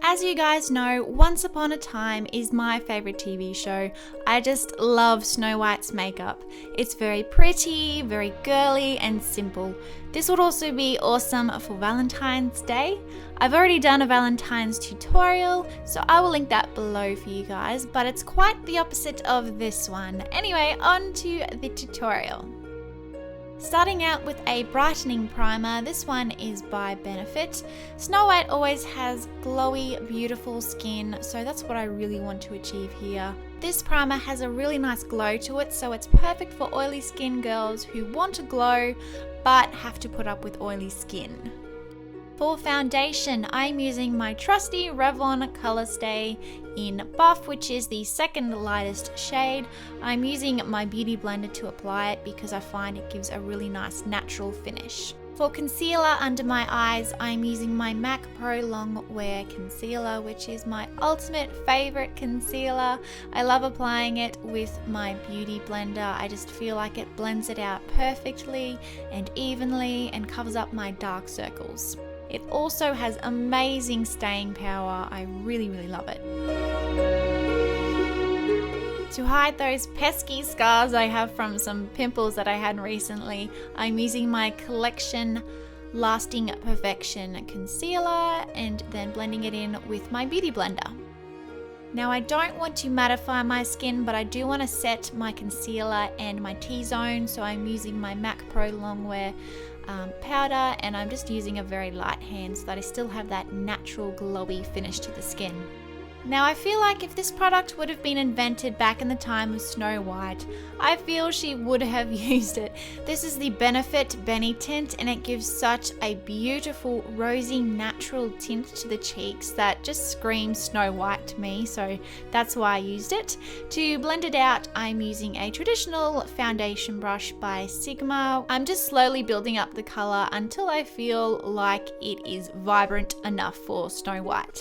As you guys know, Once Upon a Time is my favorite TV show. I just love Snow White's makeup. It's very pretty, very girly and simple. This would also be awesome for Valentine's Day. I've already done a Valentine's tutorial, so I will link that below for you guys, but it's quite the opposite of this one. Anyway, on to the tutorial. Starting out with a brightening primer, this one is by Benefit. Snow White always has glowy, beautiful skin, so that's what I really want to achieve here. This primer has a really nice glow to it, so it's perfect for oily skin girls who want to glow but have to put up with oily skin. For foundation, I'm using my trusty Revlon ColorStay in Buff, which is the second lightest shade. I'm using my beauty blender to apply it because I find it gives a really nice natural finish. For concealer under my eyes, I'm using my MAC Pro Longwear concealer, which is my ultimate favorite concealer. I love applying it with my beauty blender. I just feel like it blends it out perfectly and evenly and covers up my dark circles. It also has amazing staying power. I really love it. To hide those pesky scars I have from some pimples that I had recently, I'm using my Collection Lasting Perfection concealer and then blending it in with my beauty blender. Now I don't want to mattify my skin, but I do want to set my concealer and my T-zone, so I'm using my MAC Pro Longwear powder, and I'm just using a very light hand so that I still have that natural glowy finish to the skin. Now I feel like if this product would have been invented back in the time of Snow White, I feel she would have used it. This is the Benefit Benetint, and it gives such a beautiful rosy natural tint to the cheeks that just screams Snow White to me, so that's why I used it. To blend it out, I'm using a traditional foundation brush by Sigma. I'm just slowly building up the color until I feel like it is vibrant enough for Snow White.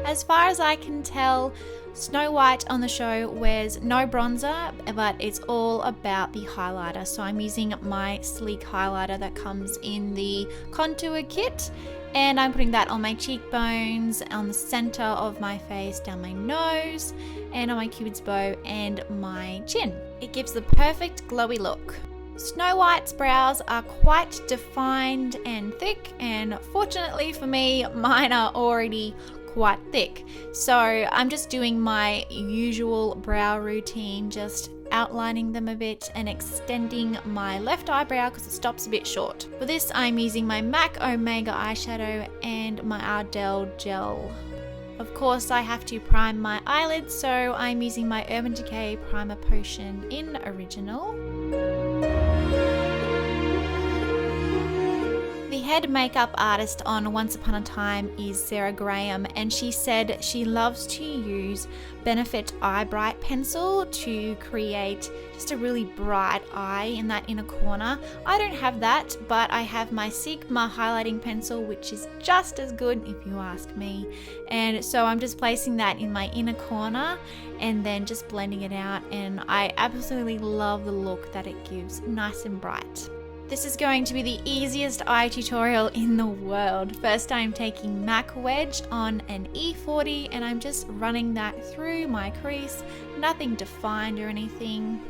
As far as I can tell, Snow White on the show wears no bronzer, but it's all about the highlighter. So I'm using my sleek highlighter that comes in the contour kit, and I'm putting that on my cheekbones, on the center of my face, down my nose, and on my cupid's bow and my chin. It gives the perfect glowy look. Snow White's brows are quite defined and thick, and fortunately for me, mine are already quite thick. So I'm just doing my usual brow routine, just outlining them a bit and extending my left eyebrow because it stops a bit short. For this, I'm using my MAC Omega eyeshadow and my Ardell Gel. Of course, I have to prime my eyelids, so I'm using my Urban Decay Primer Potion in Original. The head makeup artist on Once Upon a Time is Sarah Graham, and she said she loves to use Benefit Eye Bright Pencil to create just a really bright eye in that inner corner. I don't have that, but I have my Sigma highlighting pencil, which is just as good if you ask me. And so I'm just placing that in my inner corner and then just blending it out, and I absolutely love the look that it gives, nice and bright. This is going to be the easiest eye tutorial in the world. First, I'm taking MAC Wedge on an E40 and I'm just running that through my crease, nothing defined or anything.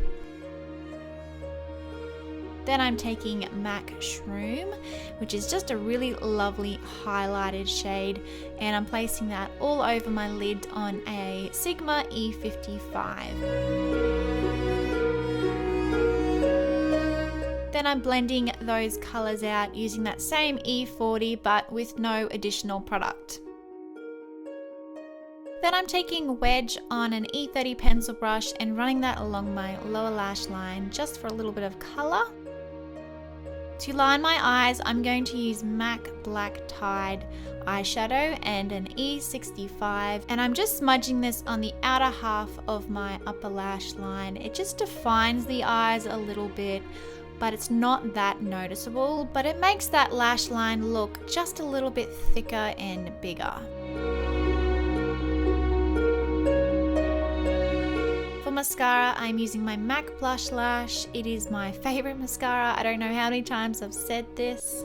Then I'm taking MAC Shroom, which is just a really lovely highlighted shade, and I'm placing that all over my lid on a Sigma E55. Then I'm blending those colours out using that same E40 but with no additional product. Then I'm taking Wedge on an E30 pencil brush and running that along my lower lash line just for a little bit of colour. To line my eyes, I'm going to use MAC Black Tide eyeshadow and an E65, and I'm just smudging this on the outer half of my upper lash line. It just defines the eyes a little bit, but it's not that noticeable, but it makes that lash line look just a little bit thicker and bigger. For mascara, I'm using my MAC Blush Lash. It is my favorite mascara. I don't know how many times I've said this.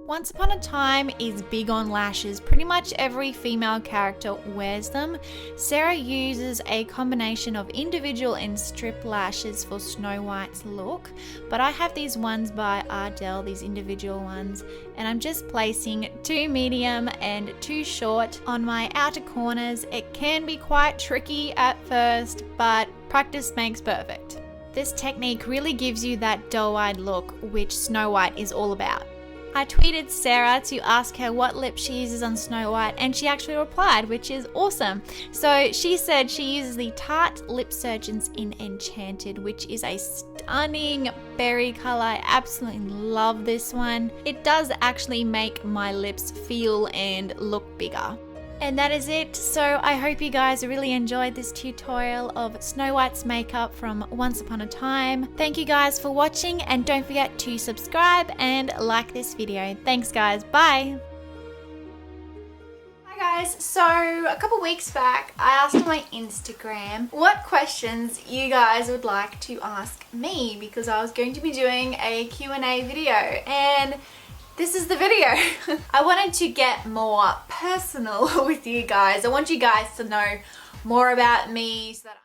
Once Upon a Time is big on lashes. Pretty much every female character wears them. Sarah uses a combination of individual and strip lashes for Snow White's look, but I have these ones by Ardell, these individual ones, and I'm just placing 2 medium and 2 short on my outer corners. It can be quite tricky at first, but practice makes perfect. This technique really gives you that doe-eyed look, which Snow White is all about. I tweeted Sarah to ask her what lip she uses on Snow White, and she actually replied, which is awesome. So she said she uses the Tarte Lip Surgeons in Enchanted, which is a stunning berry color. I absolutely love this one. It does actually make my lips feel and look bigger. And that is it. So I hope you guys really enjoyed this tutorial of Snow White's makeup from Once Upon a Time. Thank you guys for watching, and don't forget to subscribe and like this video. Thanks guys, bye! Hi guys, so a couple weeks back I asked on my Instagram what questions you guys would like to ask me, because I was going to be doing a Q&A video, and this is the video. I wanted to get more personal with you guys. I want you guys to know more about me so that